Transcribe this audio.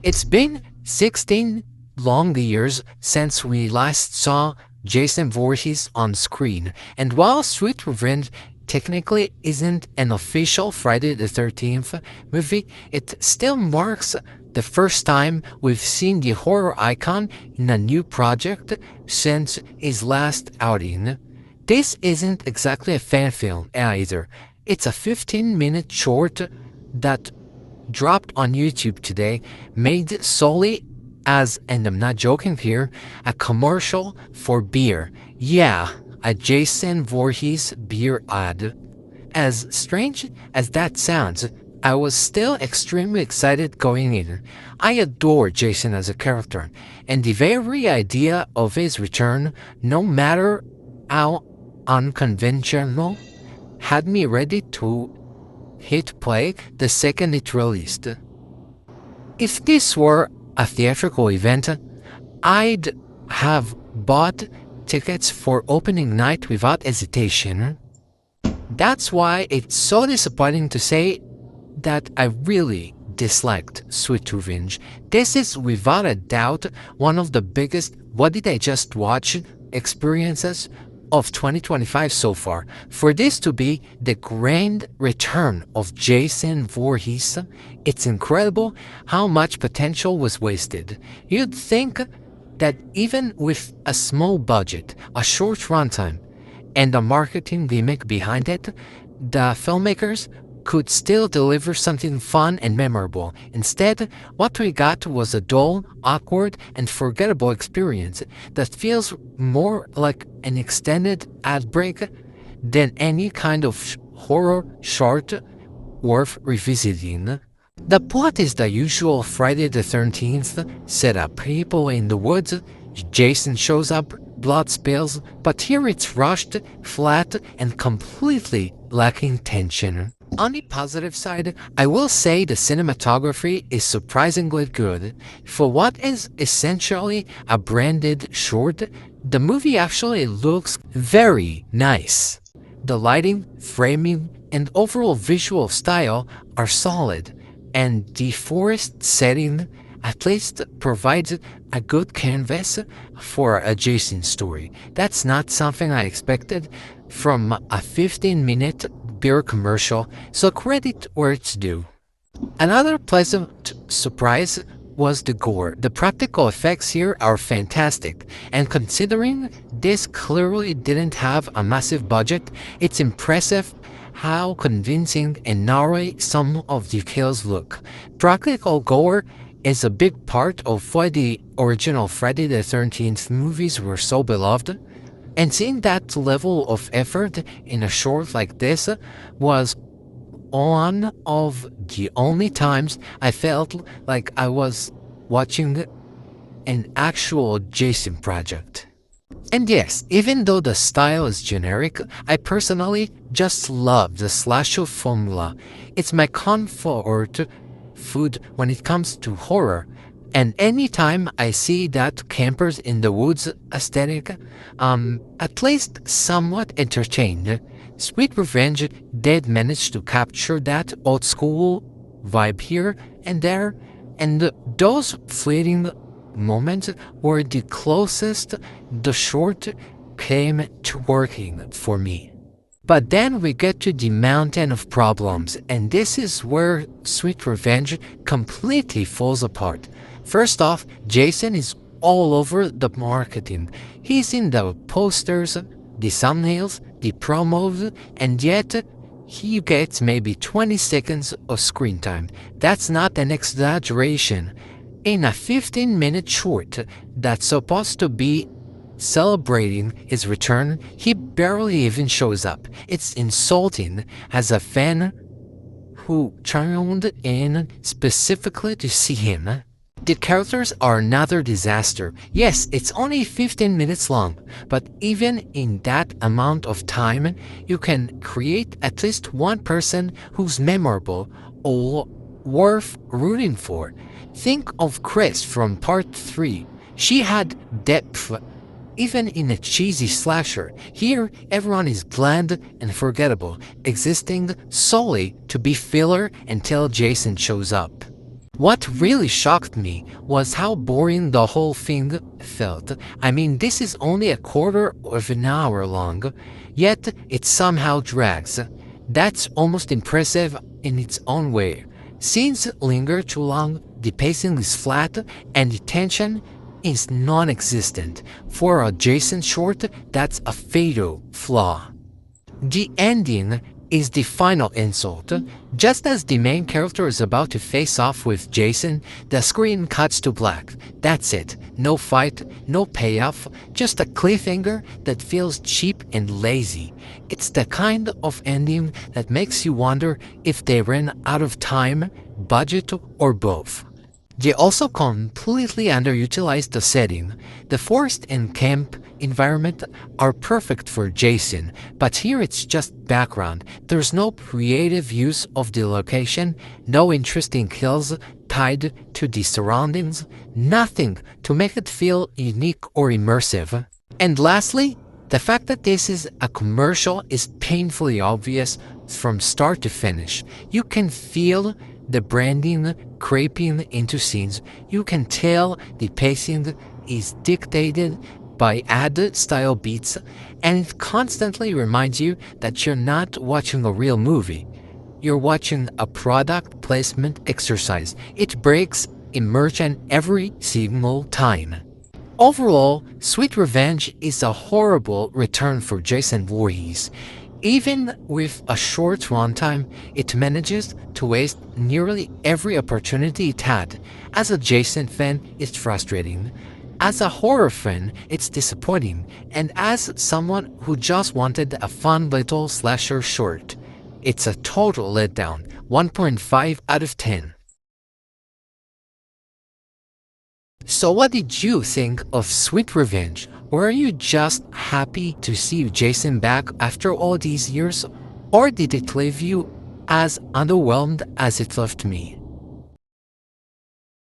It's been 16 long years since we last saw Jason Voorhees on screen, and while Sweet Revenge technically isn't an official Friday the 13th movie, it still marks the first time we've seen the horror icon in a new project since his last outing. This isn't exactly a fan film either. It's a 15-minute short that dropped on YouTube today, made solely as, and I'm not joking here, a commercial for beer. Yeah, a Jason Voorhees beer ad. As strange as that sounds, I was still extremely excited going in. I adore Jason as a character, and the very idea of his return, no matter how unconventional, had me ready to hit play the second it released. If this were a theatrical event, I'd have bought tickets for opening night without hesitation. That's why it's so disappointing to say that I really disliked Sweet Revenge. This is without a doubt one of the biggest "what did I just watch" experiences of 2025 so far. For this to be the grand return of Jason Voorhees, it's incredible how much potential was wasted. You'd think that even with a small budget, a short runtime, and a marketing gimmick behind it, the filmmakers could still deliver something fun and memorable. Instead, what we got was a dull, awkward, and forgettable experience that feels more like an extended ad break than any kind of horror short worth revisiting. The plot is the usual Friday the 13th setup. People in the woods, Jason shows up, blood spills, but here it's rushed, flat, and completely lacking tension. On the positive side, I will say the cinematography is surprisingly good. For what is essentially a branded short, the movie actually looks very nice. The lighting, framing, and overall visual style are solid, and the forest setting at least provides a good canvas for a Jason story. That's not something I expected from a 15-minute beer commercial, so credit where it's due. Another pleasant surprise was the gore. The practical effects here are fantastic, and considering this clearly didn't have a massive budget, it's impressive how convincing and gnarly some of the kills look. Practical gore is a big part of why the original Friday the 13th movies were so beloved, and seeing that level of effort in a short like this was one of the only times I felt like I was watching an actual Jason project. And yes, even though the style is generic, I personally just love the slasher formula. It's my comfort food when it comes to horror, and anytime I see that campers in the woods aesthetic, at least somewhat entertained. Sweet Revenge did manage to capture that old school vibe here and there, and those fleeting moments were the closest the short came to working for me. But then we get to the mountain of problems, and this is where Sweet Revenge completely falls apart. First off, Jason is all over the marketing. He's in the posters, the thumbnails, the promos, and yet he gets maybe 20 seconds of screen time. That's not an exaggeration. In a 15-minute short that's supposed to be celebrating his return, he barely even shows up. It's insulting as a fan who tuned in specifically to see him. The characters are another disaster. Yes, it's only 15 minutes long, but even in that amount of time, you can create at least one person who's memorable or worth rooting for. Think of Chris from Part 3. She had depth, even in a cheesy slasher. Here, everyone is bland and forgettable, existing solely to be filler until Jason shows up. What really shocked me was how boring the whole thing felt. I mean, this is only a quarter of an hour long, yet it somehow drags. That's almost impressive in its own way. Scenes linger too long, the pacing is flat, and the tension is non-existent. For a Jason short, that's a fatal flaw. The ending is the final insult. Just as the main character is about to face off with Jason, the screen cuts to black. That's it. No fight, no payoff, just a cliffhanger that feels cheap and lazy. It's the kind of ending that makes you wonder if they ran out of time, budget, or both. They also completely underutilized the setting. The forest and camp environment are perfect for Jason, but here it's just background. There's no creative use of the location, no interesting kills tied to the surroundings, nothing to make it feel unique or immersive. And lastly, the fact that this is a commercial is painfully obvious from start to finish. You can feel the branding creeping into scenes. You can tell the pacing is dictated by ad style beats, and it constantly reminds you that you're not watching a real movie. You're watching a product placement exercise. It breaks immersion every single time. Overall, Sweet Revenge is a horrible return for Jason Voorhees. Even with a short runtime, it manages to waste nearly every opportunity it had. As a Jason fan, it's frustrating. As a horror fan, it's disappointing. And as someone who just wanted a fun little slasher short, it's a total letdown. 1.5 out of 10. So what did you think of Sweet Revenge? Were you just happy to see Jason back after all these years? Or did it leave you as underwhelmed as it left me?